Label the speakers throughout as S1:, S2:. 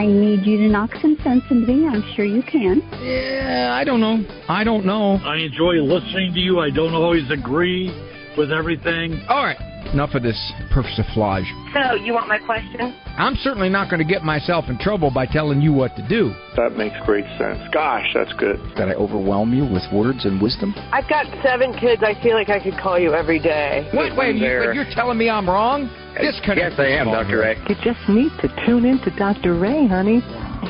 S1: I need you to knock some sense into me. I'm sure you can.
S2: Yeah, I don't know.
S3: I enjoy listening to you. I don't always agree with everything.
S2: All right. Enough of this persiflage.
S4: So, you want my question?
S2: I'm certainly not going to get myself in trouble by telling you what to do.
S5: That makes great sense. Gosh, that's good.
S6: Did I overwhelm you with words and wisdom?
S4: I've got 7 kids. I feel like I could call you every day.
S2: Wait, you're telling me I'm wrong?
S6: Yes,
S2: Disconnect.
S6: I am, Dr. Ray.
S7: You just need to tune in to Dr. Ray, honey.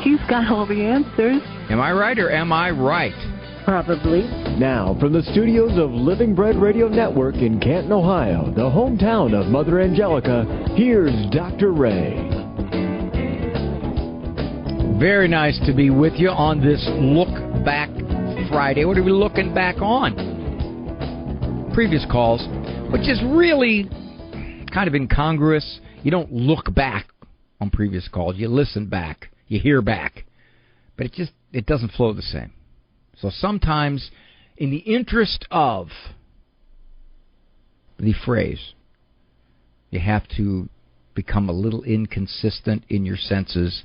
S7: He's got all the answers.
S2: Am I right or am I right?
S7: Probably.
S8: Now, from the studios of Living Bread Radio Network in Canton, Ohio, the hometown of Mother Angelica, here's Dr. Ray.
S2: Very nice to be with you on this Look Back Friday. What are we looking back on? Previous calls, which is really kind of incongruous. You don't look back on previous calls. You listen back. You hear back. But it doesn't flow the same. So sometimes, in the interest of the phrase, you have to become a little inconsistent in your senses.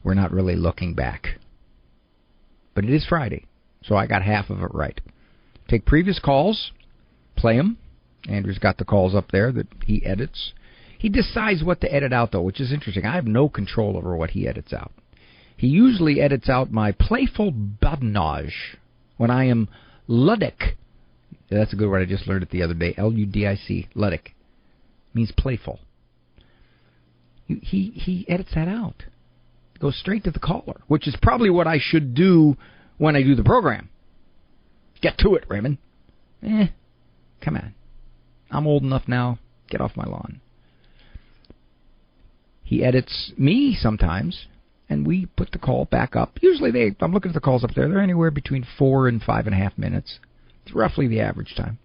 S2: We're not really looking back. But it is Friday, so I got half of it right. Take previous calls, play them. Andrew's got the calls up there that he edits. He decides what to edit out, though, which is interesting. I have no control over what he edits out. He usually edits out my playful badinage when I am ludic. That's a good word. I just learned it the other day. Ludic. Ludic. Means playful. He edits that out. Goes straight to the caller, which is probably what I should do when I do the program. Get to it, Raymond. Come on. I'm old enough now. Get off my lawn. He edits me sometimes, and we put the call back up. Usually I'm looking at the calls up there. They're anywhere between 4 and 5.5 minutes. It's roughly the average time.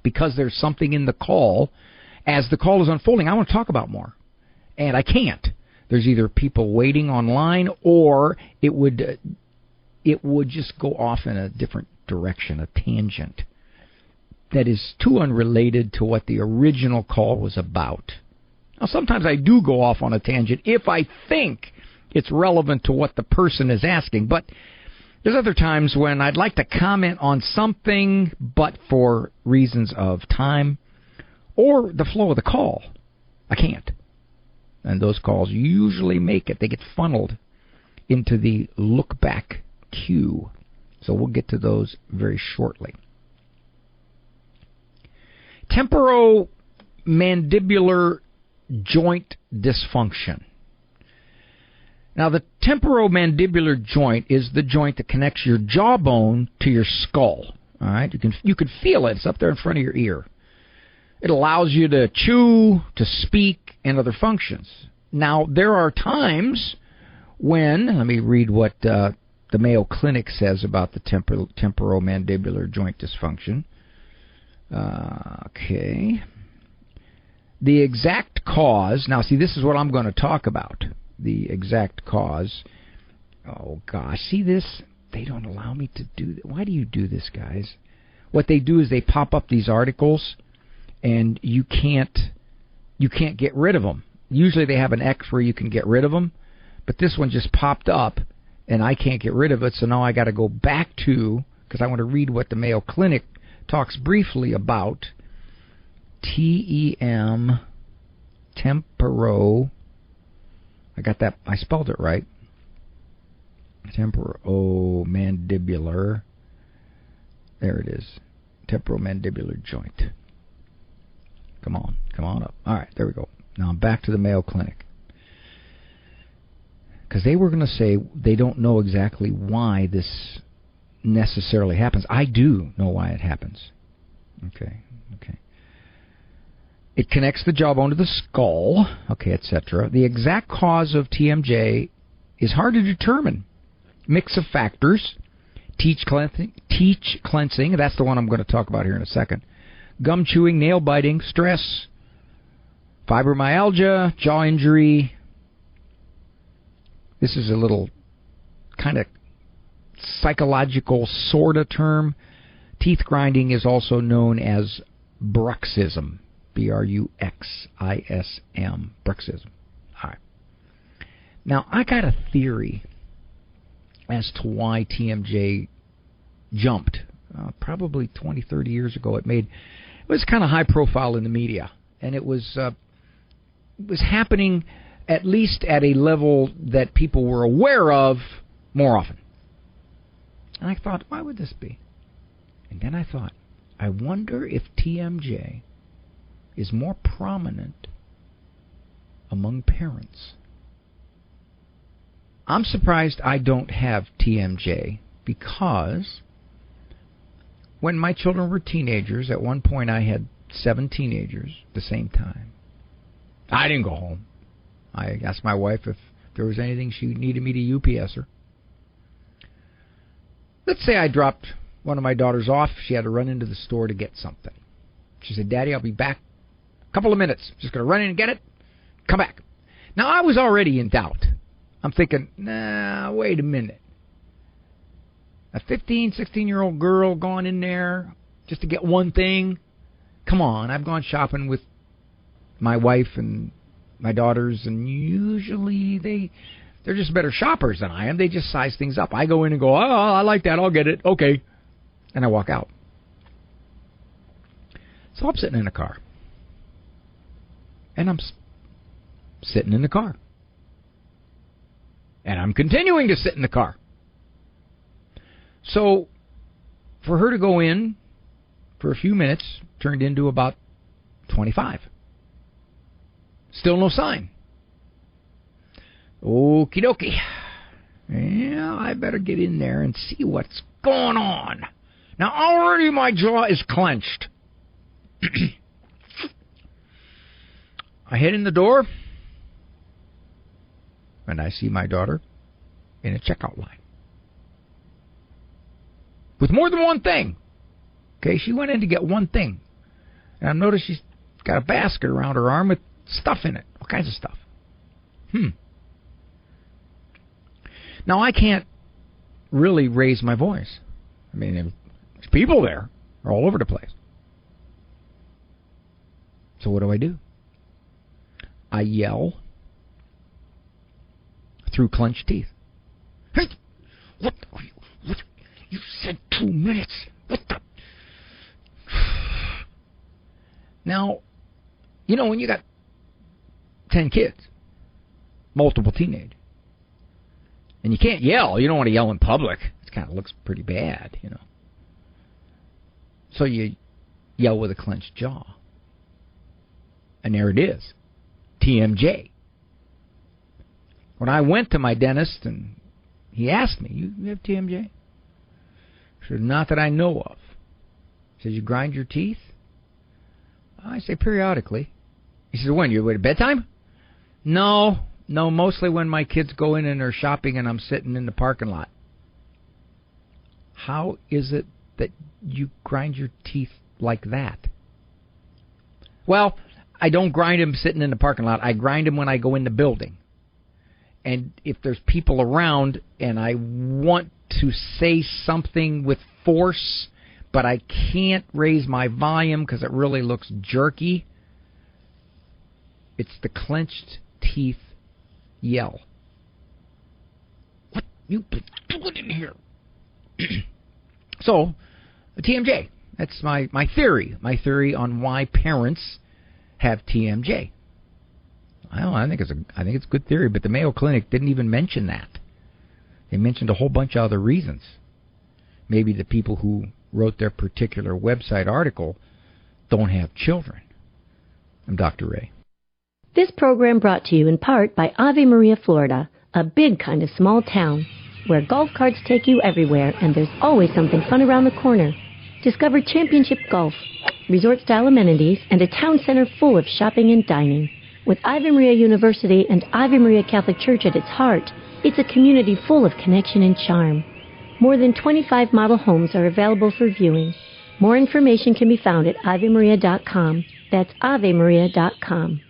S2: Because there's something in the call, as the call is unfolding, I want to talk about more. And I can't. There's either people waiting online, or it would just go off in a different direction, a tangent that is too unrelated to what the original call was about. Now, sometimes I do go off on a tangent if I think it's relevant to what the person is asking, but there's other times when I'd like to comment on something, but for reasons of time or the flow of the call, I can't. And those calls usually make it. They get funneled into the look-back queue. So we'll get to those very shortly. Temporomandibular joint dysfunction. Now, the temporomandibular joint is the joint that connects your jawbone to your skull. All right, you can feel it. It's up there in front of your ear. It allows you to chew, to speak, and other functions. Now, there are times when, let me read what the Mayo Clinic says about the temporomandibular joint dysfunction. Okay. The exact cause, now see, this is what I'm going to talk about. The exact cause. Oh, gosh, see this? They don't allow me to do that. Why do you do this, guys? What they do is they pop up these articles, and you can't get rid of them. Usually they have an X where you can get rid of them, but this one just popped up, and I can't get rid of it, so now I got to go back to, because I want to read what the Mayo Clinic talks briefly about. TEM, temporo, I got that, I spelled it right. Temporomandibular, there it is, temporomandibular joint. Come on up. All right, there we go. Now I'm back to the Mayo Clinic. Because they were going to say they don't know exactly why this necessarily happens. I do know why it happens. Okay. It connects the jawbone to the skull, etc. The exact cause of TMJ is hard to determine. Mix of factors. Teeth cleansing, that's the one I'm going to talk about here in a second. Gum chewing, nail biting, stress, fibromyalgia, jaw injury. This is a little kind of psychological sort of term. Teeth grinding is also known as bruxism. Bruxism. Bruxism. All right. Now, I got a theory as to why TMJ jumped. Probably 20, 30 years ago, it was kind of high profile in the media, and it was happening at least at a level that people were aware of more often. And I thought, why would this be? And then I thought, I wonder if TMJ is more prominent among parents. I'm surprised I don't have TMJ because when my children were teenagers, at one point I had 7 teenagers at the same time. I didn't go home. I asked my wife if there was anything she needed me to UPS her. Let's say I dropped one of my daughters off. She had to run into the store to get something. She said, Daddy, I'll be back a couple of minutes. Just going to run in and get it. Come back. Now, I was already in doubt. I'm thinking, wait a minute. A 15, 16-year-old girl going in there just to get one thing? Come on, I've gone shopping with my wife and my daughters, and usually they're just better shoppers than I am. They just size things up. I go in and go, oh, I like that, I'll get it, okay. And I walk out. So I'm sitting in the car. And I'm sitting in the car. And I'm continuing to sit in the car. So, for her to go in for a few minutes turned into about 25. Still no sign. Okie dokie. Yeah, I better get in there and see what's going on. Now, already my jaw is clenched. I head in the door, and I see my daughter in a checkout line. With more than one thing. Okay, she went in to get one thing. And I noticed she's got a basket around her arm with stuff in it. All kinds of stuff. Now, I can't really raise my voice. I mean, there's people there. They're all over the place. So what do? I yell through clenched teeth. Hey, what? You said 2 minutes. What the? Now, you know, when you got 10 kids, multiple teenagers, and you can't yell. You don't want to yell in public. It kind of looks pretty bad, you know. So you yell with a clenched jaw. And there it is. TMJ. When I went to my dentist and he asked me, you have TMJ? I said, not that I know of. He says, you grind your teeth? I say, periodically. He says, when? You at bedtime? No, mostly when my kids go in and they're shopping and I'm sitting in the parking lot. How is it that you grind your teeth like that? Well, I don't grind them sitting in the parking lot. I grind them when I go in the building. And if there's people around and I want to say something with force, but I can't raise my volume because it really looks jerky, it's the clenched teeth yell. What you doing in here? So, the TMJ. That's my theory. My theory on why parents have TMJ. I think it's a good theory, but the Mayo Clinic didn't even mention that. They mentioned a whole bunch of other reasons. Maybe the people who wrote their particular website article don't have children. I'm Dr. Ray.
S9: This program brought to you in part by Ave Maria, Florida, a big kind of small town where golf carts take you everywhere and there's always something fun around the corner. Discover championship golf, resort-style amenities, and a town center full of shopping and dining. With Ave Maria University and Ave Maria Catholic Church at its heart, it's a community full of connection and charm. More than 25 model homes are available for viewing. More information can be found at AveMaria.com. That's AveMaria.com.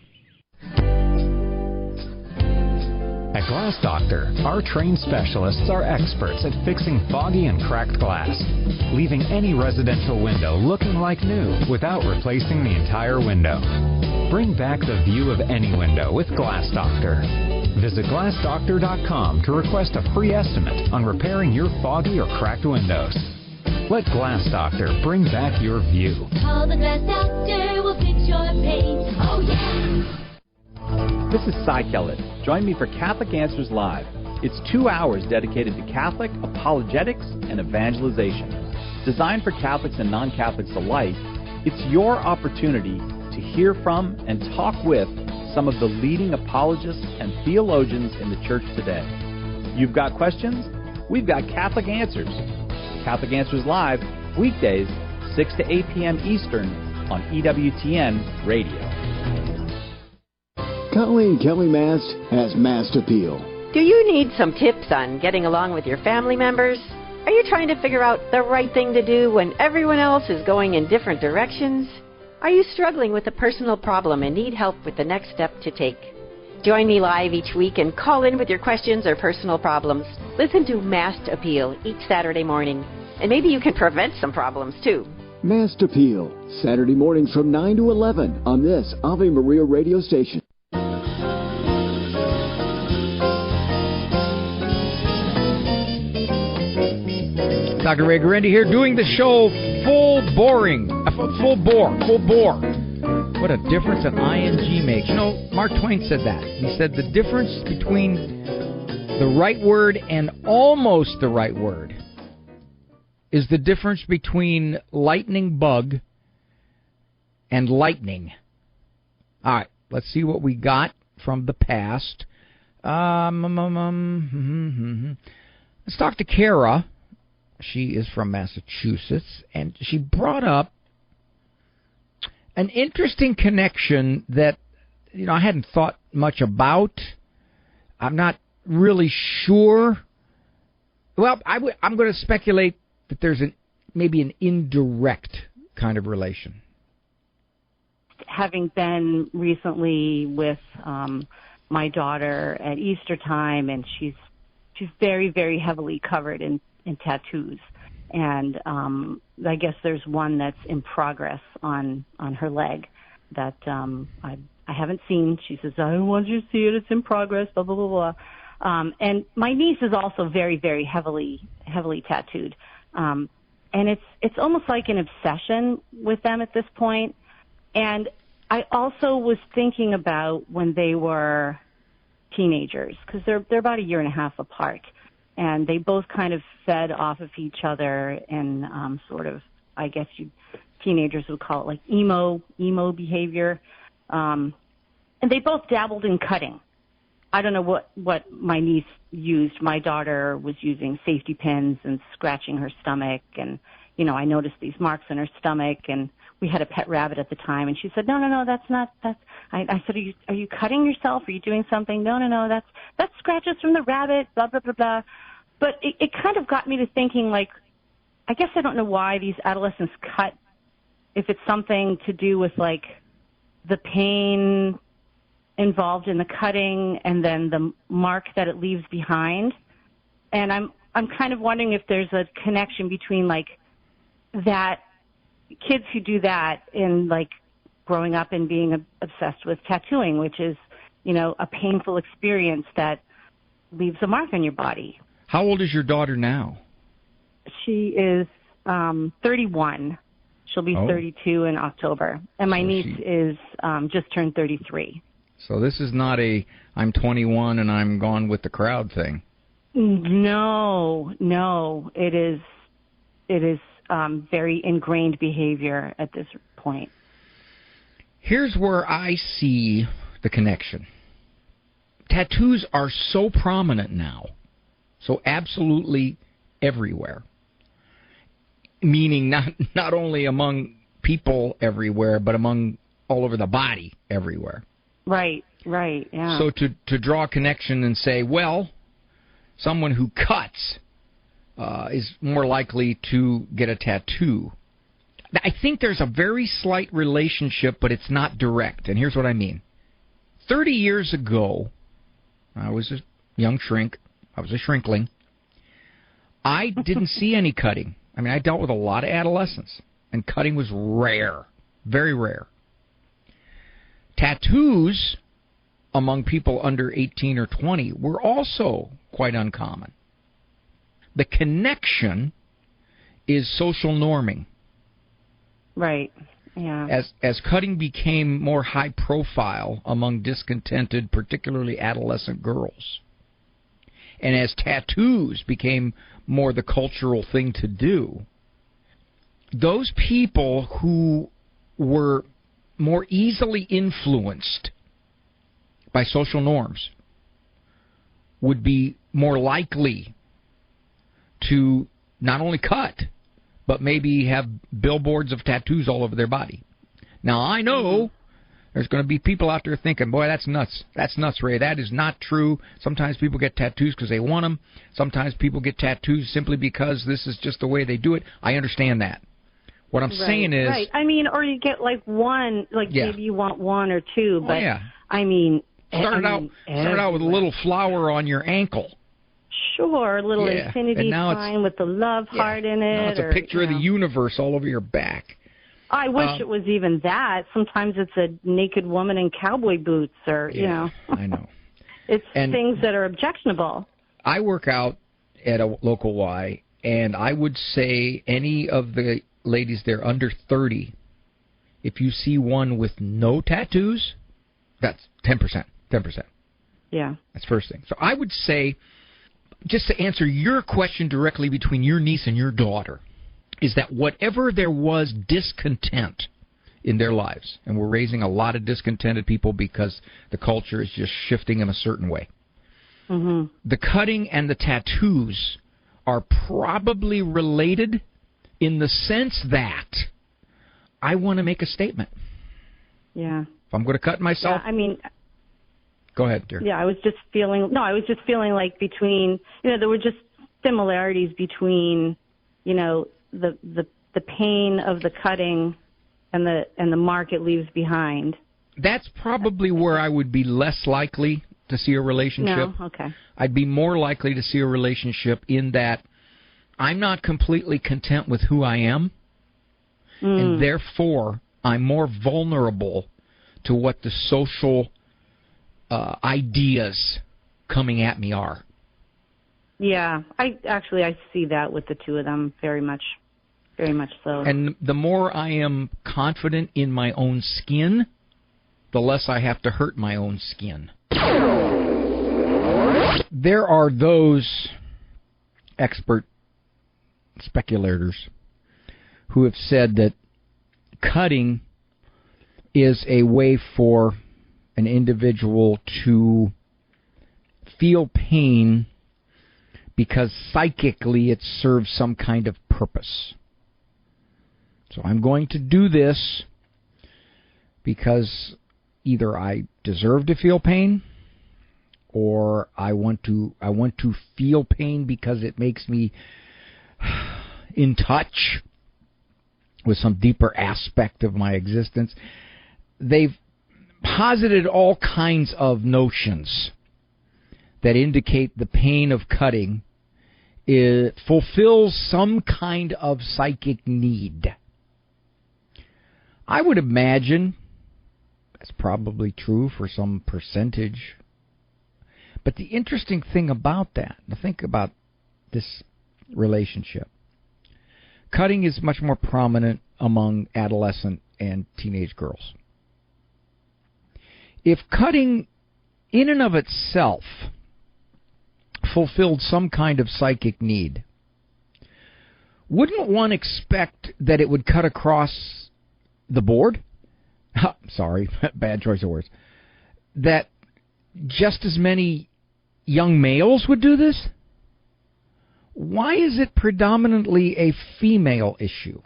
S10: At Glass Doctor, our trained specialists are experts at fixing foggy and cracked glass, leaving any residential window looking like new without replacing the entire window. Bring back the view of any window with Glass Doctor. Visit glassdoctor.com to request a free estimate on repairing your foggy or cracked windows. Let Glass Doctor bring back your view.
S11: Call the Glass Doctor, we'll fix your paint. Oh, yeah!
S6: This is Cy Kellett. Join me for Catholic Answers Live. It's 2 hours dedicated to Catholic apologetics and evangelization. Designed for Catholics and non-Catholics alike, it's your opportunity to hear from and talk with some of the leading apologists and theologians in the church today. You've got questions? We've got Catholic Answers. Catholic Answers Live, weekdays, 6 to 8 p.m. Eastern on EWTN Radio.
S8: Colleen Kelly Mast has Mast Appeal.
S12: Do you need some tips on getting along with your family members? Are you trying to figure out the right thing to do when everyone else is going in different directions? Are you struggling with a personal problem and need help with the next step to take? Join me live each week and call in with your questions or personal problems. Listen to Mast Appeal each Saturday morning, and maybe you can prevent some problems too.
S8: Mast Appeal, Saturday mornings from 9 to 11 on this Ave Maria radio station.
S2: Dr. Ray Guarendi here doing the show full bore. What a difference an ing makes. You know, Mark Twain said that. He said the difference between the right word and almost the right word is the difference between lightning bug and lightning. All right, let's see what we got from the past. Let's talk to Kara. She is from Massachusetts, and she brought up an interesting connection that, you know, I hadn't thought much about. I'm not really sure. Well, I'm going to speculate that there's maybe an indirect kind of relation.
S13: Having been recently with my daughter at Easter time, and she's very, very heavily covered in tattoos, and I guess there's one that's in progress on her leg that I haven't seen. She says, I don't want you to see it, it's in progress, blah, blah, blah, blah. And my niece is also very, very heavily tattooed. And it's almost like an obsession with them at this point. And I also was thinking about when they were teenagers, because they're about a year and a half apart. And they both kind of fed off of each other in sort of, I guess teenagers would call it like emo behavior. And they both dabbled in cutting. I don't know what my niece used. My daughter was using safety pins and scratching her stomach. And, you know, I noticed these marks on her stomach. And we had a pet rabbit at the time. And she said, no, that's not. I said, are you cutting yourself? Are you doing something? No, that's scratches from the rabbit, blah, blah, blah, blah. But it kind of got me to thinking, like, I guess I don't know why these adolescents cut, if it's something to do with, like, the pain involved in the cutting and then the mark that it leaves behind. And I'm kind of wondering if there's a connection between, like, that kids who do that and, like, growing up and being obsessed with tattooing, which is, you know, a painful experience that leaves a mark on your body.
S2: How old is your daughter now?
S13: She is 31. She'll be 32 in October. And my niece is just turned 33.
S2: So this is not a I'm 21 and I'm gone with the crowd thing.
S13: No. It is very ingrained behavior at this point.
S2: Here's where I see the connection. Tattoos are so prominent now. So absolutely everywhere, meaning not only among people everywhere, but among all over the body everywhere.
S13: Right, yeah.
S2: So to draw a connection and say, well, someone who cuts is more likely to get a tattoo. I think there's a very slight relationship, but it's not direct, and here's what I mean. 30 years ago, I was a young shrink. I was a shrinkling. I didn't see any cutting. I mean, I dealt with a lot of adolescents, and cutting was rare, very rare. Tattoos among people under 18 or 20 were also quite uncommon. The connection is social norming.
S13: Right. Yeah.
S2: As cutting became more high profile among discontented, particularly adolescent girls, and as tattoos became more the cultural thing to do, those people who were more easily influenced by social norms would be more likely to not only cut, but maybe have billboards of tattoos all over their body. Now, I know there's going to be people out there thinking, boy, that's nuts. That's nuts, Ray. That is not true. Sometimes people get tattoos because they want them. Sometimes people get tattoos simply because this is just the way they do it. I understand that. What I'm saying is...
S13: Right. I mean, or you get like one, like maybe you want one or two, but I mean...
S2: Start out with a little flower on your ankle.
S13: Sure, a little infinity sign with the love heart in it.
S2: Now it's a picture of the universe all over your back.
S13: I wish it was even that. Sometimes it's a naked woman in cowboy boots or, you know.
S2: I know.
S13: It's things that are objectionable.
S2: I work out at a local Y, and I would say any of the ladies there under 30, if you see one with no tattoos, that's 10%. 10%.
S13: Yeah.
S2: That's first thing. So I would say, just to answer your question directly between your niece and your daughter, is that whatever there was discontent in their lives, and we're raising a lot of discontented people because the culture is just shifting them a certain way, the cutting and the tattoos are probably related in the sense that I want to make a statement.
S13: Yeah.
S2: If I'm going to cut myself...
S13: Yeah, I mean...
S2: Go ahead, dear.
S13: Yeah, I was just feeling like between, there were just similarities between, the pain of the cutting and the mark it leaves behind.
S2: That's probably where I would be less likely to see a relationship.
S13: No? Okay.
S2: I'd be more likely to see a relationship in that I'm not completely content with who I am, and therefore I'm more vulnerable to what the social ideas coming at me are.
S13: Yeah, I see that with the two of them very much so.
S2: And the more I am confident in my own skin, the less I have to hurt my own skin. There are those expert speculators who have said that cutting is a way for an individual to feel pain because psychically it serves some kind of purpose. So I'm going to do this because either I deserve to feel pain or I want to feel pain because it makes me in touch with some deeper aspect of my existence. They've posited all kinds of notions that indicate the pain of cutting fulfills some kind of psychic need. I would imagine that's probably true for some percentage. But the interesting thing about that, to think about this relationship, cutting is much more prominent among adolescent and teenage girls. If cutting in and of itself fulfilled some kind of psychic need, wouldn't one expect that it would cut across the board? Sorry, bad choice of words. That just as many young males would do this? Why is it predominantly a female issue?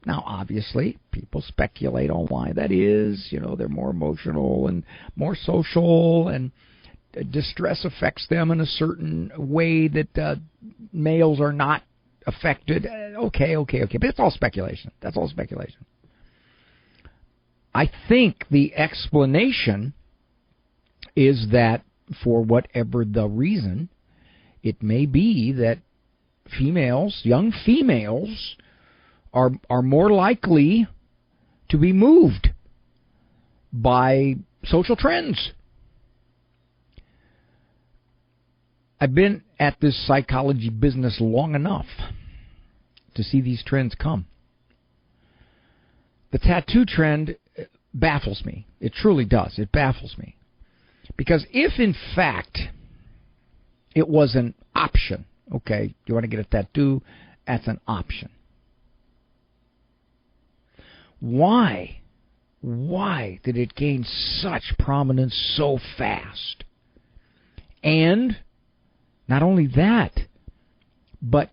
S2: Now, obviously, people speculate on why that is. They're more emotional and more social, and distress affects them in a certain way that males are not affected. Okay. But it's all speculation. That's all speculation. I think the explanation is that for whatever the reason, it may be that young females, are more likely to be moved by social trends I've been at this psychology business long enough to see these trends come. The tattoo trend baffles me. It truly does. It baffles me. Because if, in fact, it was an option, okay, you want to get a tattoo, that's an option. Why did it gain such prominence so fast? And not only that, but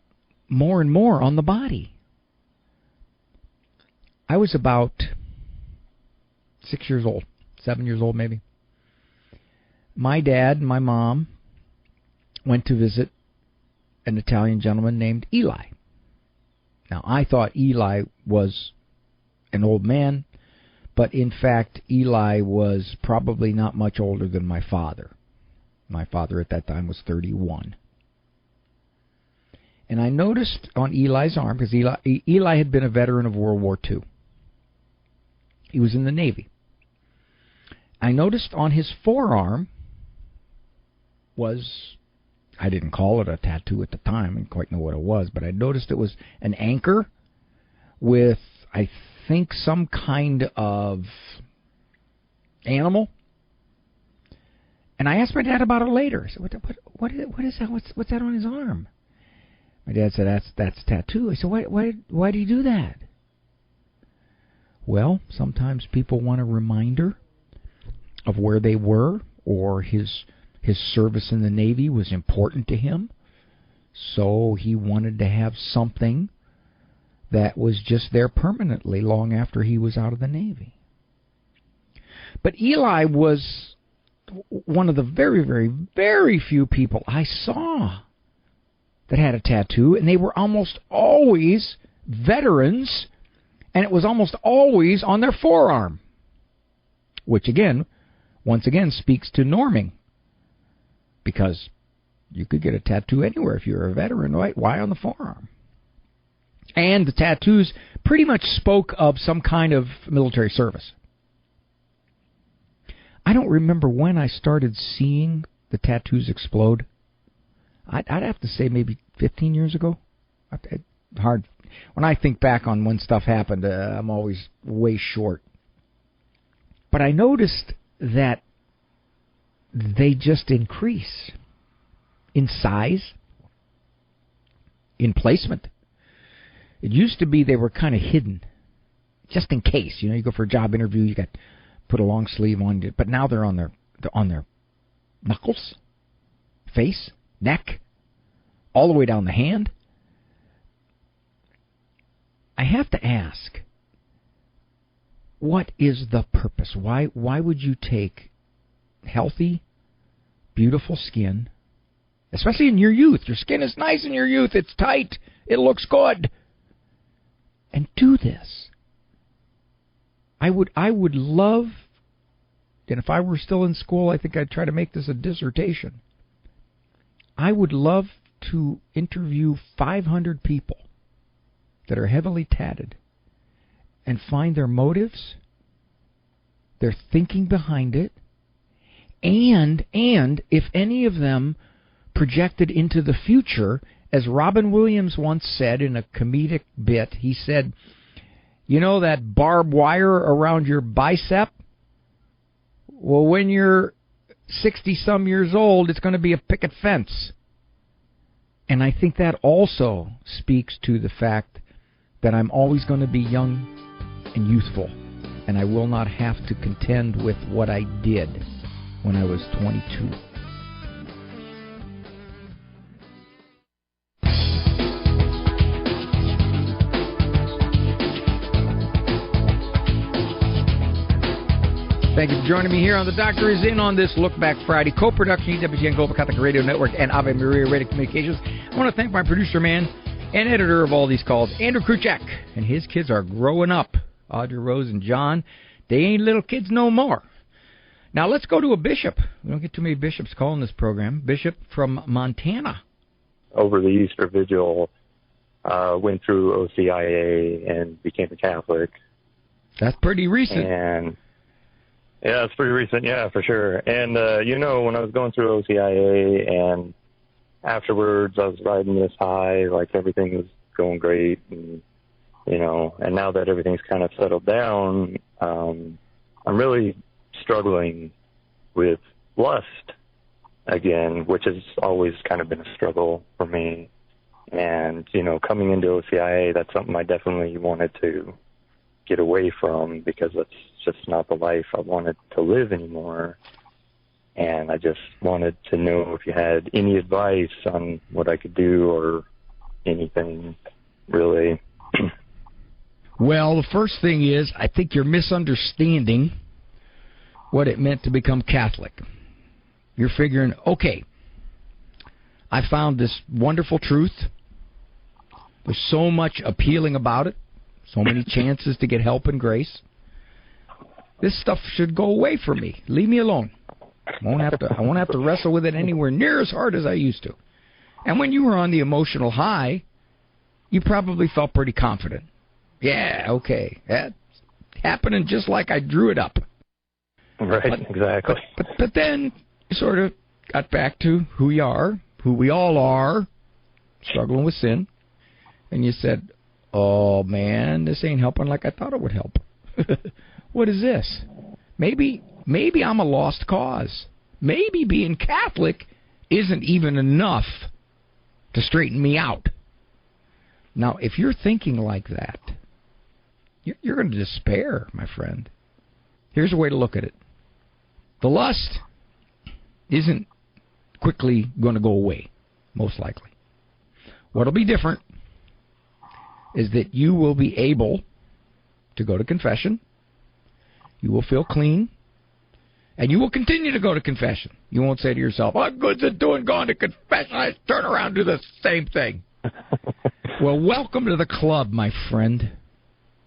S2: more and more on the body. I was about 6 years old, 7 years old maybe. My dad and my mom went to visit an Italian gentleman named Eli. Now, I thought Eli was an old man, but in fact, Eli was probably not much older than my father. My father at that time was 31. And I noticed on Eli's arm, because Eli had been a veteran of World War II. He was in the Navy. I noticed on his forearm was, I didn't call it a tattoo at the time, I didn't quite know what it was, but I noticed it was an anchor with, I think, some kind of animal. And I asked my dad about it later. I said, what is that? What's that on his arm? My dad said, that's a tattoo. I said, why do you do that? Well, sometimes people want a reminder of where they were, or his service in the Navy was important to him. So he wanted to have something that was just there permanently long after he was out of the Navy. But Eli was one of the very, very, very few people I saw that had a tattoo, and they were almost always veterans, and it was almost always on their forearm, which once again speaks to norming, because you could get a tattoo anywhere if you're a veteran, right? Why on the forearm? And the tattoos pretty much spoke of some kind of military service. I don't remember when I started seeing the tattoos explode. I'd have to say maybe 15 years ago. Hard. When I think back on when stuff happened, I'm always way short. But I noticed that they just increase in size, in placement. It used to be they were kind of hidden, just in case. You go for a job interview, you got put a long sleeve on, but now they're on their knuckles, face, neck, all the way down the hand. I have to ask, what is the purpose? Why would you take healthy, beautiful skin, especially in your youth? Your skin is nice in your youth. It's tight. It looks good. And do this. I would love, and if I were still in school, I think I'd try to make this a dissertation. I would love to interview 500 people that are heavily tatted and find their motives, their thinking behind it, and if any of them projected into the future, as Robin Williams once said in a comedic bit, he said, that barbed wire around your bicep? Well, when you're 60-some years old, it's going to be a picket fence. And I think that also speaks to the fact that I'm always going to be young and youthful, and I will not have to contend with what I did when I was 22. Thank you for joining me here on The Doctor Is In on this Look Back Friday. Co-production, EWTN Global Catholic Radio Network and Ave Maria Radio Communications. I want to thank my producer man and editor of all these calls, Andrew Kruchak, and his kids are growing up. Audrey, Rose, and John, they ain't little kids no more. Now let's go to a bishop. We don't get too many bishops calling this program. Bishop from Montana.
S5: Over the Easter Vigil, went through OCIA and became a Catholic.
S2: That's pretty recent.
S5: And yeah, it's pretty recent, yeah, for sure. And, when I was going through OCIA and afterwards I was riding this high, like everything was going great, and and now that everything's kind of settled down, I'm really struggling with lust again, which has always kind of been a struggle for me. And, coming into OCIA, that's something I definitely wanted to get away from, because that's just not the life I wanted to live anymore. And I just wanted to know if you had any advice on what I could do or anything, really.
S2: Well, the first thing is, I think you're misunderstanding what it meant to become Catholic. You're figuring, okay, I found this wonderful truth. There's so much appealing about it, so many chances to get help and grace. This stuff should go away from me. Leave me alone. I won't have to wrestle with it anywhere near as hard as I used to. And when you were on the emotional high, you probably felt pretty confident. Yeah, okay, that's happening just like I drew it up.
S5: Right, exactly.
S2: But then you sort of got back to who you are, who we all are, struggling with sin, and you said, oh, man, this ain't helping like I thought it would help. What is this? Maybe I'm a lost cause. Maybe being Catholic isn't even enough to straighten me out. Now, if you're thinking like that, you're going to despair, my friend. Here's a way to look at it. The lust isn't quickly going to go away, most likely. What'll be different is that you will be able to go to confession, you will feel clean, and you will continue to go to confession. You won't say to yourself, what good's it doing going to confession? I turn around and do the same thing. Well, welcome to the club, my friend.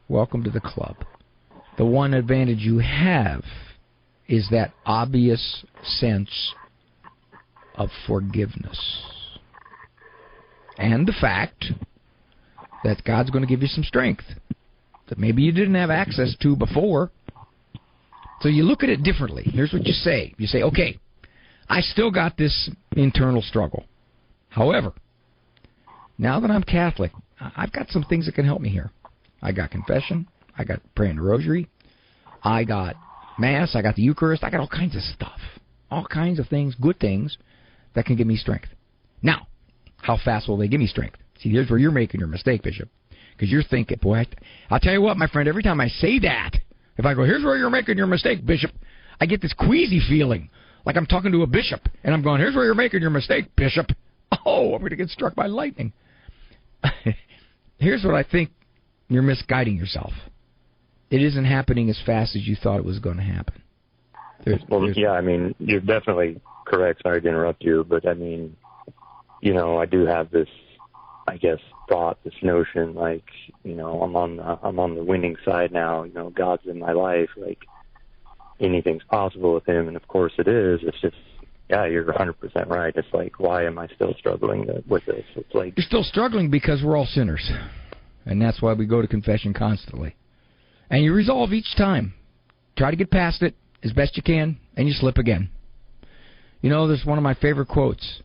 S2: Welcome to the club. The one advantage you have is that obvious sense of forgiveness. And the fact that God's going to give you some strength that maybe you didn't have access to before. So you look at it differently. Here's what you say. You say, okay, I still got this internal struggle. However, now that I'm Catholic, I've got some things that can help me here. I got confession. I got praying the rosary. I got Mass. I got the Eucharist. I got all kinds of stuff. All kinds of things, good things, that can give me strength. Now, how fast will they give me strength? See, here's where you're making your mistake, Bishop. Because you're thinking, boy, I'll tell you what, my friend, every time I say that, if I go, here's where you're making your mistake, Bishop, I get this queasy feeling, like I'm talking to a bishop, and I'm going, here's where you're making your mistake, Bishop. Oh, I'm going to get struck by lightning. Here's what I think you're misguiding yourself. It isn't happening as fast as you thought it was going to happen.
S5: Yeah, I mean, you're definitely correct. Sorry to interrupt you, but I mean, I do have this, I guess, thought, this notion, like, I'm on the winning side now. God's in my life. Like, anything's possible with Him, and of course it is. It's just, yeah, you're 100% right. It's like, why am I still struggling with this? It's like
S2: you're still struggling because we're all sinners, and that's why we go to confession constantly. And you resolve each time. Try to get past it as best you can, and you slip again. There's one of my favorite quotes.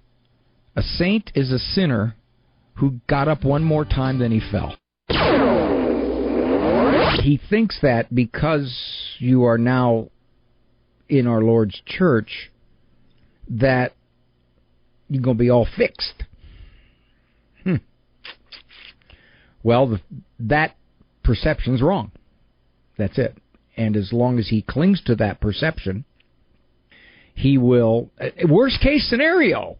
S2: A saint is a sinner who got up one more time than he fell. He thinks that because you are now in our Lord's church, that you're going to be all fixed. Well, that perception's wrong. That's it. And as long as he clings to that perception, he will, worst case scenario,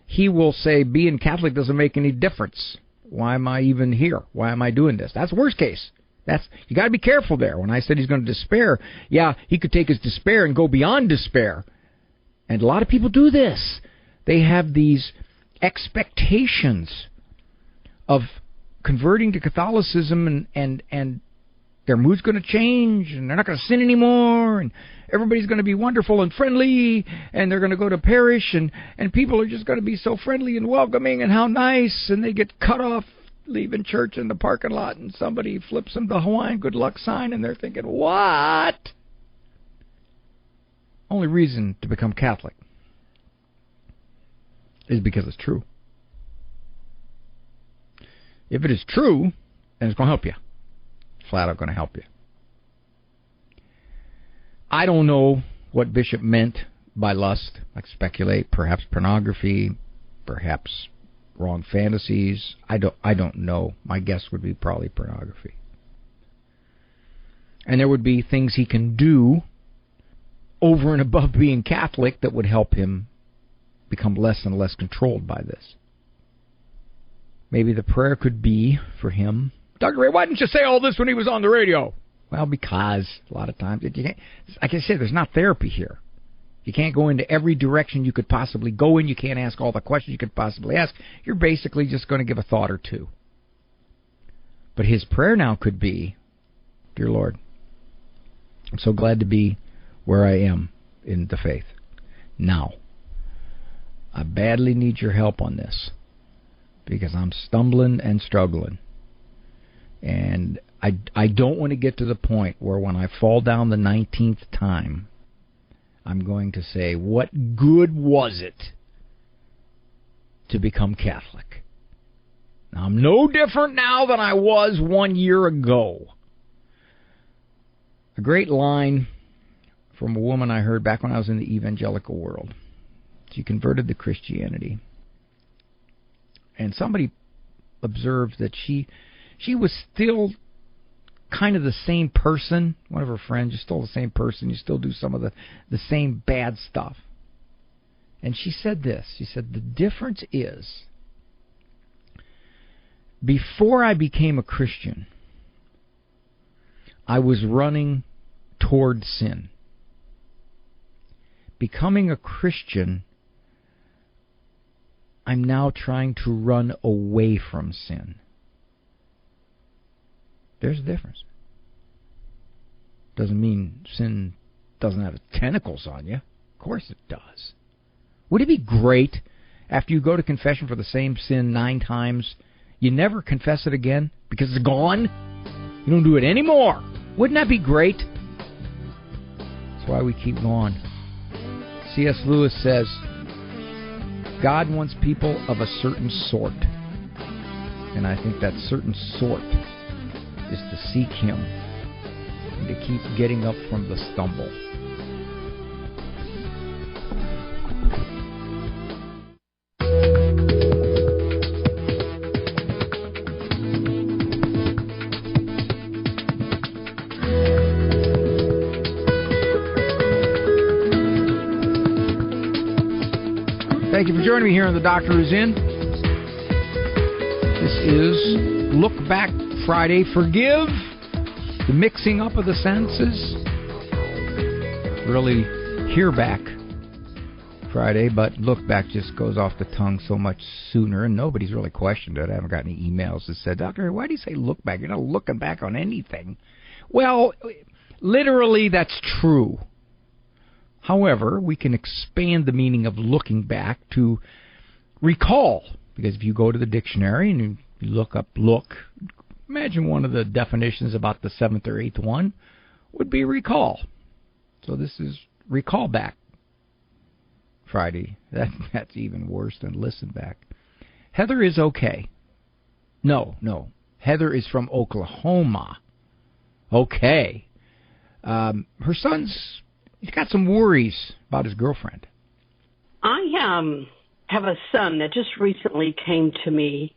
S2: he will say being Catholic doesn't make any difference. Why am I even here? Why am I doing this? That's worst case. You got to be careful there. When I said he's going to despair, yeah, he could take his despair and go beyond despair. And a lot of people do this. They have these expectations of converting to Catholicism and their mood's going to change, and they're not going to sin anymore, and everybody's going to be wonderful and friendly, and they're going to go to parish, and people are just going to be so friendly and welcoming, and how nice, and they get cut off leaving church in the parking lot, and somebody flips them the Hawaiian good luck sign, and they're thinking, what? Only reason to become Catholic is because it's true. If it is true, then it's going to help you. Flat out going to help you. I don't know what Bishop meant by lust. I speculate, perhaps pornography, perhaps wrong fantasies. I don't know. My guess would be probably pornography. And there would be things he can do over and above being Catholic that would help him become less and less controlled by this. Maybe the prayer could be for him, Dr. Ray, why didn't you say all this when he was on the radio? Well, because a lot of times, you can't, like I said, there's not therapy here. You can't go into every direction you could possibly go in. You can't ask all the questions you could possibly ask. You're basically just going to give a thought or two. But his prayer now could be, Dear Lord, I'm so glad to be where I am in the faith. Now, I badly need your help on this because I'm stumbling and struggling. And I don't want to get to the point where when I fall down the 19th time, I'm going to say, what good was it to become Catholic? Now, I'm no different now than I was 1 year ago. A great line from a woman I heard back when I was in the evangelical world. She converted to Christianity. And somebody observed that she was still kind of the same person. One of her friends, you're still the same person. You still do some of the same bad stuff. And she said this. She said, the difference is, before I became a Christian, I was running toward sin. Becoming a Christian, I'm now trying to run away from sin. There's a difference. Doesn't mean sin doesn't have tentacles on you. Of course it does. Would it be great, after you go to confession for the same sin 9 times, you never confess it again because it's gone? You don't do it anymore. Wouldn't that be great? That's why we keep going. C.S. Lewis says, God wants people of a certain sort. And I think that certain sort is to seek Him and to keep getting up from the stumble. Thank you for joining me here on The Doctor Who's In. This is Look Back Friday. Forgive the mixing up of the senses. Really Hear Back Friday, but Look Back just goes off the tongue so much sooner, and nobody's really questioned it. I haven't got any emails that said, Doctor, why do you say look back? You're not looking back on anything. Well, literally that's true. However, we can expand the meaning of looking back to recall, because if you go to the dictionary and you look up look, imagine one of the definitions about the 7th or 8th one would be recall. So this is recall back Friday. That's even worse than listen back. Heather is okay. No. Heather is from Oklahoma. Okay. Her son's... He's got some worries about his girlfriend.
S14: I have a son that just recently came to me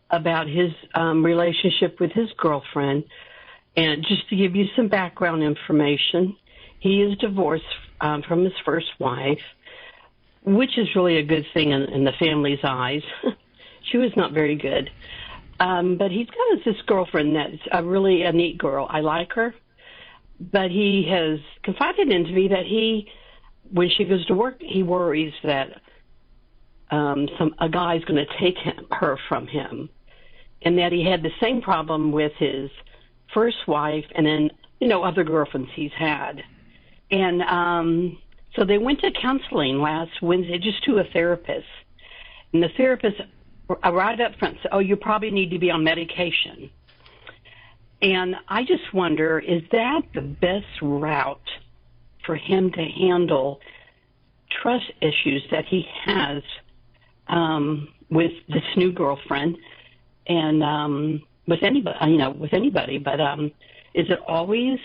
S14: about his relationship with his girlfriend. And just to give you some background information, he is divorced from his first wife, which is really a good thing in the family's eyes. She was not very good. But he's got this girlfriend that's really a neat girl. I like her. But he has confided into me that when she goes to work, he worries that a guy's going to take her from him, and that he had the same problem with his first wife and then, other girlfriends he's had. And so they went to counseling last Wednesday, just to a therapist. And the therapist right up front said, you probably need to be on medication. And I just wonder, is that the best route for him to handle trust issues that he has with this new girlfriend? and with anybody, but is it always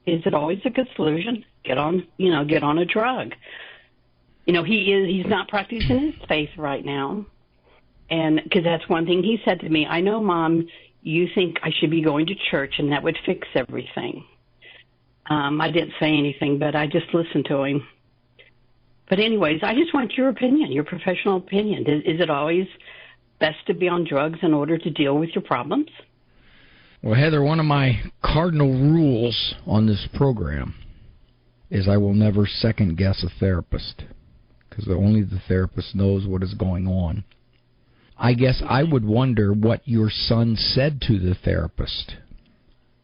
S14: a good solution? Get on a drug. He's not practicing his faith right now, and because that's one thing he said to me. I know, Mom, you think I should be going to church and that would fix everything. I didn't say anything, but I just listened to him. But anyways, I just want your opinion, your professional opinion. Is it always best to be on drugs in order to deal with your problems?
S2: Well, Heather, one of my cardinal rules on this program is I will never second-guess a therapist, because only the therapist knows what is going on. I guess I would wonder what your son said to the therapist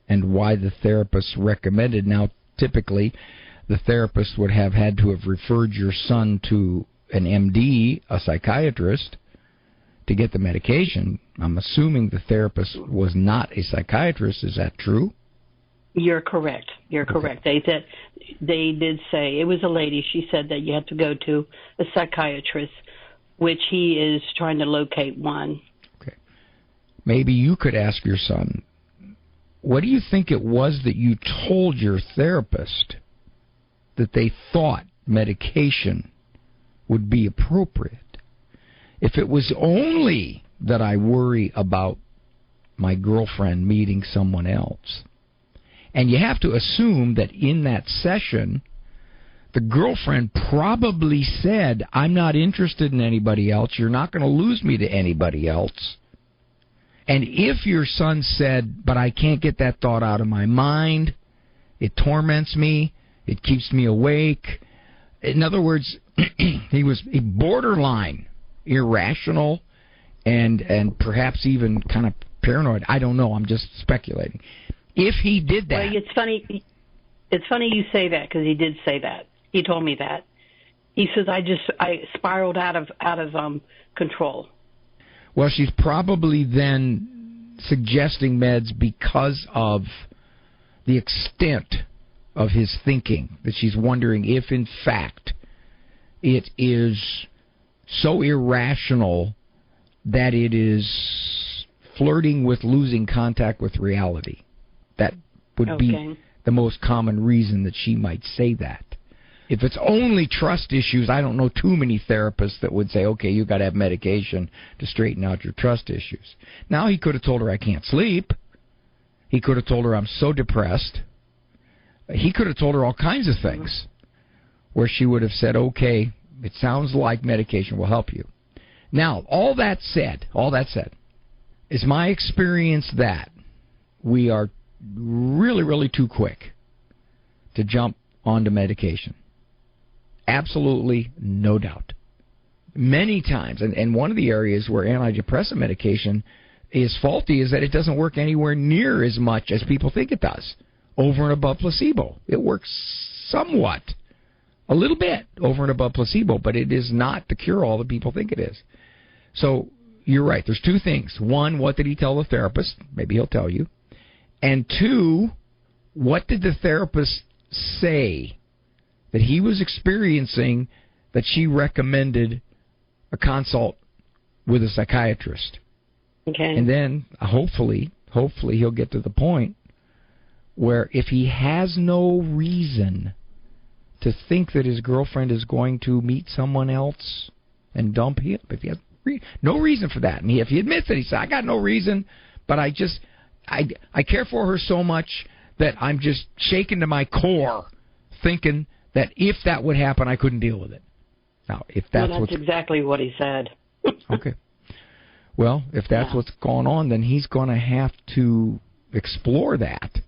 S2: and why the therapist recommended. Now, typically, the therapist would have had to have referred your son to an MD, a psychiatrist, to get the medication. I'm assuming the therapist was not a psychiatrist. Is that true?
S14: You're correct. You're correct. They did say, it was a lady, she said that you had to go to a psychiatrist, which he is trying to locate one.
S2: Okay. Maybe you could ask your son, what do you think it was that you told your therapist that they thought medication would be appropriate? If it was only that I worry about my girlfriend meeting someone else, and you have to assume that in that session, the girlfriend probably said, I'm not interested in anybody else, you're not going to lose me to anybody else. And if your son said, but I can't get that thought out of my mind, it torments me, it keeps me awake. In other words, he was borderline irrational and perhaps even kind of paranoid. I don't know. I'm just speculating. If he did that...
S14: Well, it's funny you say that, because he did say that. He told me that. He says, I spiraled out of control.
S2: Well, she's probably then suggesting meds because of the extent of his thinking, that she's wondering if, in fact, it is so irrational that it is flirting with losing contact with reality. That would be the most common reason that she might say that. If it's only trust issues, I don't know too many therapists that would say, okay, you've got to have medication to straighten out your trust issues. Now, he could have told her, I can't sleep. He could have told her, I'm so depressed. He could have told her all kinds of things where she would have said, okay, it sounds like medication will help you. Now, all that said, is my experience that we are really, really too quick to jump onto medication. Absolutely, no doubt. Many times, and one of the areas where antidepressant medication is faulty is that it doesn't work anywhere near as much as people think it does, over and above placebo. It works somewhat, a little bit over and above placebo, but it is not the cure-all that people think it is. So you're right. There's two things. One, what did he tell the therapist? Maybe he'll tell you. And two, what did the therapist say that he was experiencing that she recommended a consult with a psychiatrist?
S14: Okay.
S2: And then hopefully he'll get to the point where if he has no reason to think that his girlfriend is going to meet someone else and dump him, if he has no reason for that, and if he admits that, he says, I got no reason, but I care for her so much that I'm just shaken to my core thinking that if that would happen, I couldn't deal with it. Now, if that's
S14: exactly what he said.
S2: Okay. Well, if that's what's going on, then he's going to have to explore that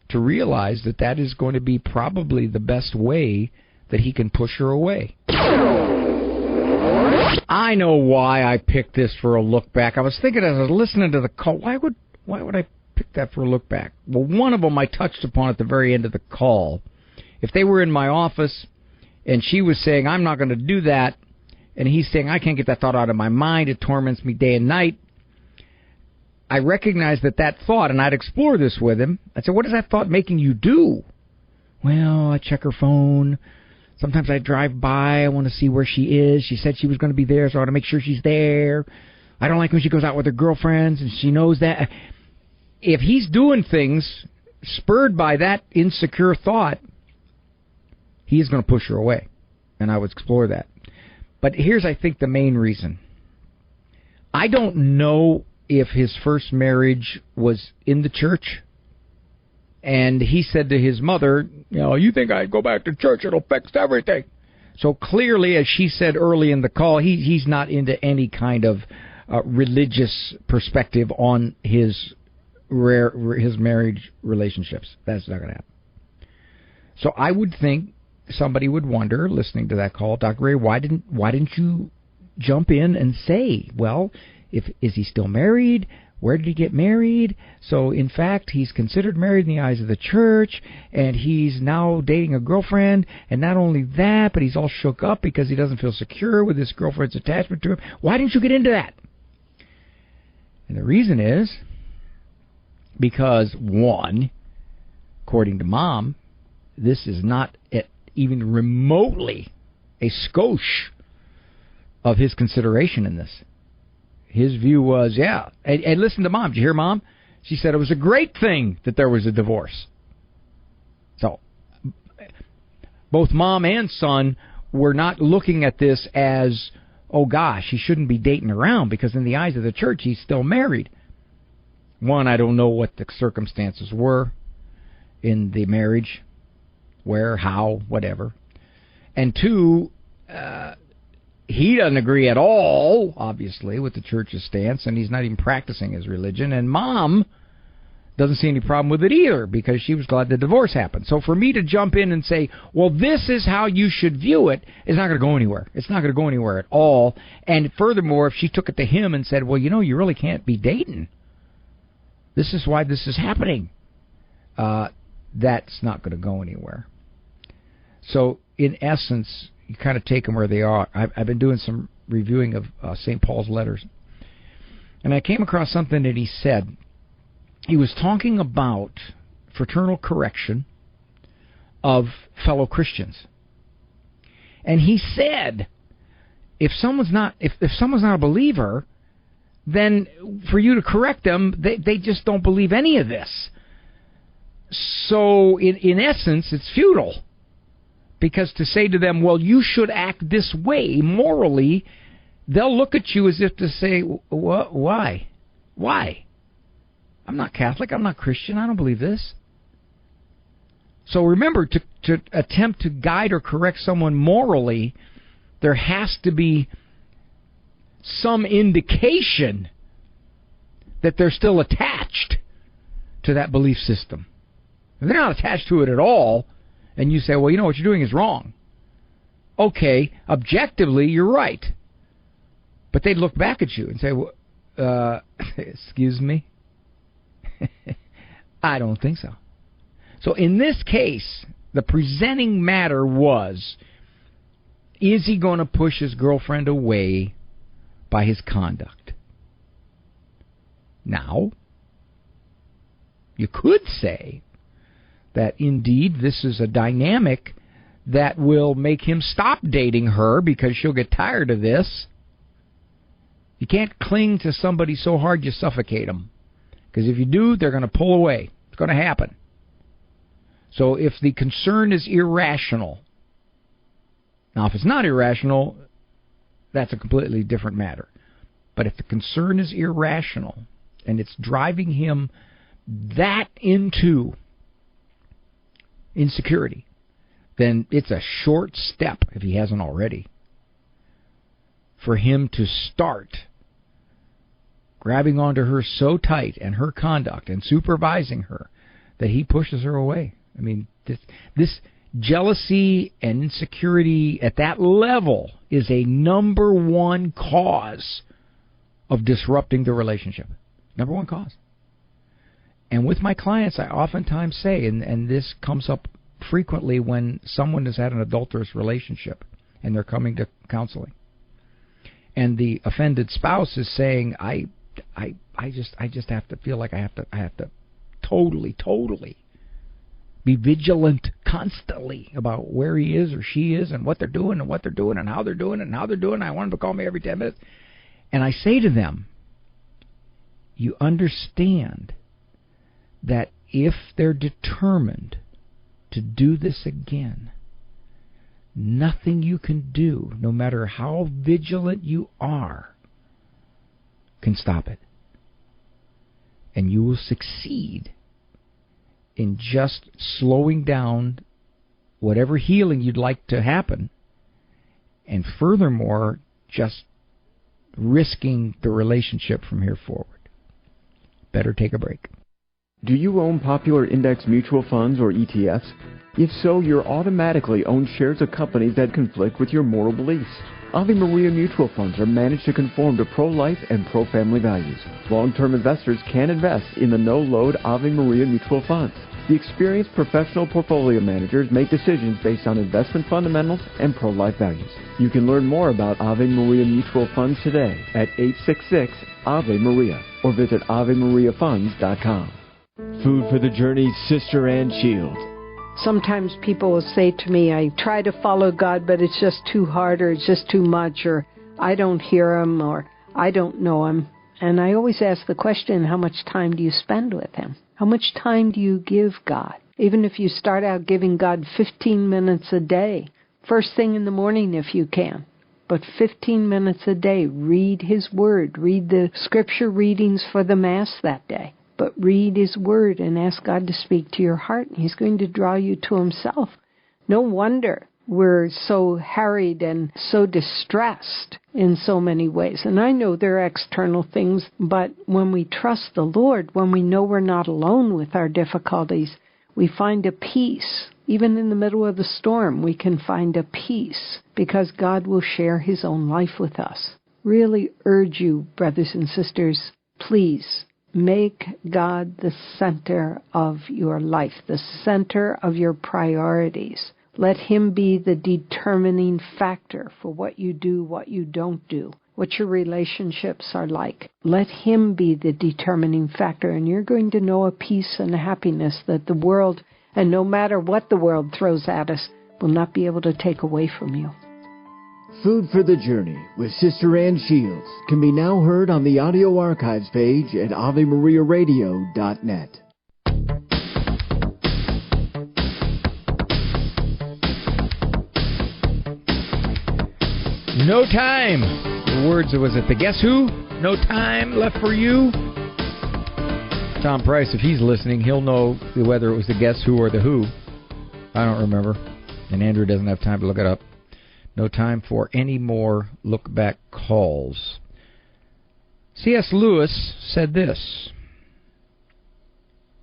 S2: to realize that that is going to be probably the best way that he can push her away. I know why I picked this for a look back. I was thinking as I was listening to the call, why would I pick that for a look back? Well, one of them I touched upon at the very end of the call. If they were in my office and she was saying, I'm not going to do that, and he's saying, I can't get that thought out of my mind, it torments me day and night, I recognized that thought, and I'd explore this with him. I'd say, what is that thought making you do? Well, I check her phone. Sometimes I drive by. I want to see where she is. She said she was going to be there, so I want to make sure she's there. I don't like when she goes out with her girlfriends, and she knows that. If he's doing things spurred by that insecure thought, he is going to push her away. And I would explore that. But here's, I think, the main reason. I don't know if his first marriage was in the church, and he said to his mother, you think I'd go back to church, it'll fix everything. So clearly, as she said early in the call, he's not into any kind of religious perspective on his marriage relationships. That's not going to happen. So I would think somebody would wonder, listening to that call, Dr. Ray, why didn't you jump in and say, well, is he still married? Where did he get married? So, in fact, he's considered married in the eyes of the church, and he's now dating a girlfriend, and not only that, but he's all shook up because he doesn't feel secure with his girlfriend's attachment to him. Why didn't you get into that? And the reason is because, one, according to Mom, this is not even remotely a skosh of his consideration in this. His view was, and listen to Mom. Did you hear Mom? She said it was a great thing that there was a divorce. So, both Mom and son were not looking at this as, oh gosh, he shouldn't be dating around, because in the eyes of the church, he's still married. One, I don't know what the circumstances were in the marriage, where, how, whatever. And two, he doesn't agree at all, obviously, with the church's stance, and he's not even practicing his religion. And Mom doesn't see any problem with it either, because she was glad the divorce happened. So for me to jump in and say, well, this is how you should view it, is not going to go anywhere. It's not going to go anywhere at all. And furthermore, if she took it to him and said, well, you really can't be dating. This is why this is happening. That's not going to go anywhere. So, in essence, you kind of take them where they are. I've been doing some reviewing of St. Paul's letters, and I came across something that he said. He was talking about fraternal correction of fellow Christians, and he said, if someone's not a believer, then for you to correct them, they just don't believe any of this. So, in essence, it's futile. Because to say to them, well, you should act this way morally, they'll look at you as if to say, why? Why? I'm not Catholic. I'm not Christian. I don't believe this. So remember, to attempt to guide or correct someone morally, there has to be some indication that they're still attached to that belief system. If they're not attached to it at all, and you say, well, what you're doing is wrong. Okay, objectively, you're right. But they'd look back at you and say, excuse me? I don't think so. So in this case, the presenting matter was, is he going to push his girlfriend away by his conduct? Now, you could say that indeed this is a dynamic that will make him stop dating her because she'll get tired of this. You can't cling to somebody so hard you suffocate them. Because if you do, they're going to pull away. It's going to happen. So if the concern is irrational, now if it's not irrational, that's a completely different matter. But if the concern is irrational and it's driving him that into insecurity, then it's a short step, if he hasn't already, for him to start grabbing onto her so tight and her conduct and supervising her that he pushes her away. I mean, this jealousy and insecurity at that level is a number one cause of disrupting the relationship. Number one cause. And with my clients, I oftentimes say, and this comes up frequently when someone has had an adulterous relationship and they're coming to counseling, and the offended spouse is saying, I just have to feel like I have to totally be vigilant constantly about where he is or she is and what they're doing and how they're doing it and how they're doing it. I want them to call me every 10 minutes. And I say to them, you understand that if they're determined to do this again, nothing you can do, no matter how vigilant you are, can stop it. And you will succeed in just slowing down whatever healing you'd like to happen, and furthermore, just risking the relationship from here forward. Better take a break.
S8: Do you own popular index mutual funds or ETFs? If so, you're automatically own shares of companies that conflict with your moral beliefs. Ave Maria mutual funds are managed to conform to pro-life and pro-family values. Long-term investors can invest in the no-load Ave Maria mutual funds. The experienced professional portfolio managers make decisions based on investment fundamentals and pro-life values. You can learn more about Ave Maria mutual funds today at 866-AVE-MARIA or visit AveMariaFunds.com. Food for the Journey's Sister Ann Shields.
S15: Sometimes people will say to me, I try to follow God, but it's just too hard, or it's just too much, or I don't hear Him, or I don't know Him. And I always ask the question, how much time do you spend with Him? How much time do you give God? Even if you start out giving God 15 minutes a day, first thing in the morning if you can, but 15 minutes a day, read His Word, read the scripture readings for the Mass that day. But read His Word and ask God to speak to your heart. He's going to draw you to Himself. No wonder we're so harried and so distressed in so many ways. And I know there are external things, but when we trust the Lord, when we know we're not alone with our difficulties, we find a peace. Even in the middle of the storm, we can find a peace because God will share His own life with us. Really urge you, brothers and sisters, please, make God the center of your life, the center of your priorities. Let Him be the determining factor for what you do, what you don't do, what your relationships are like. Let Him be the determining factor, and you're going to know a peace and a happiness that the world, and no matter what the world throws at us, will not be able to take away from you.
S8: Food for the Journey with Sister Ann Shields can be now heard on the audio archives page at AveMariaRadio.net.
S2: No time. The words, was it the Guess Who? No time left for you. Tom Price, if he's listening, he'll know whether it was the Guess Who or the Who. I don't remember. And Andrew doesn't have time to look it up. No time for any more look-back calls. C.S. Lewis said this.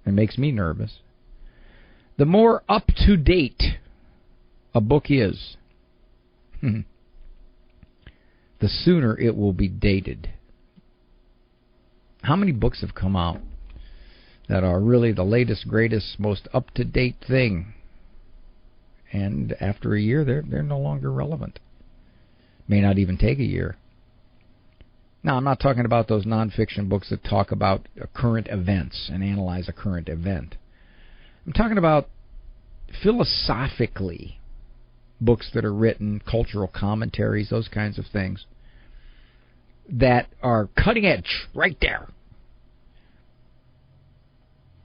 S2: It makes me nervous. The more up-to-date a book is, the sooner it will be dated. How many books have come out that are really the latest, greatest, most up-to-date thing? And after a year, they're no longer relevant. May not even take a year. Now, I'm not talking about those nonfiction books that talk about current events and analyze a current event. I'm talking about philosophically books that are written, cultural commentaries, those kinds of things, that are cutting edge right there.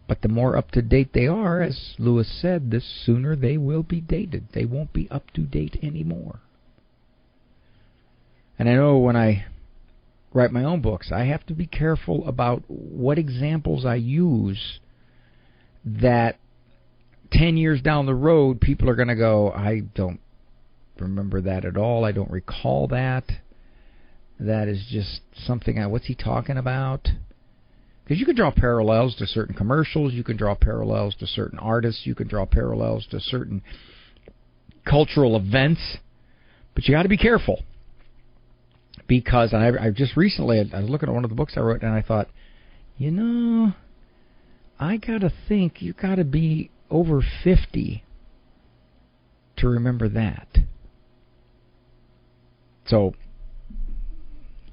S2: But the more up-to-date they are, as Lewis said, the sooner they will be dated. They won't be up-to-date anymore. And I know when I write my own books, I have to be careful about what examples I use that 10 years down the road, people are going to go, I don't remember that at all. I don't recall that. That is just something, what's he talking about? Because you can draw parallels to certain commercials, you can draw parallels to certain artists, you can draw parallels to certain cultural events, but you got to be careful. Because I just recently, I was looking at one of the books I wrote, and I thought, I got to think you got to be over 50 to remember that. So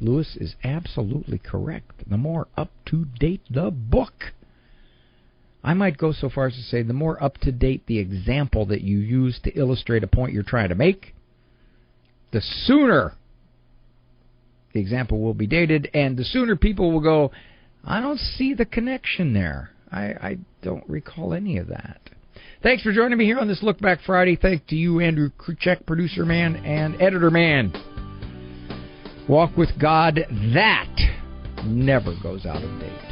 S2: Lewis is absolutely correct. The more up-to-date the book, I might go so far as to say the more up-to-date the example that you use to illustrate a point you're trying to make, the sooner the example will be dated, and the sooner people will go, I don't see the connection there. I don't recall any of that. Thanks for joining me here on this Look Back Friday. Thanks to you, Andrew Kruchek, producer man and editor man. Walk with God, that never goes out of date.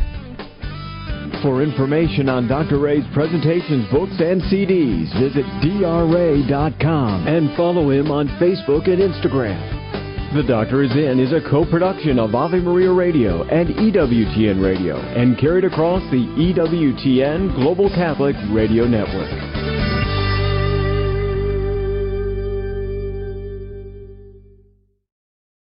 S8: For information on Dr. Ray's presentations, books, and CDs, visit drray.com and follow him on Facebook and Instagram. The Doctor Is In is a co-production of Ave Maria Radio and EWTN Radio and carried across the EWTN Global Catholic Radio Network.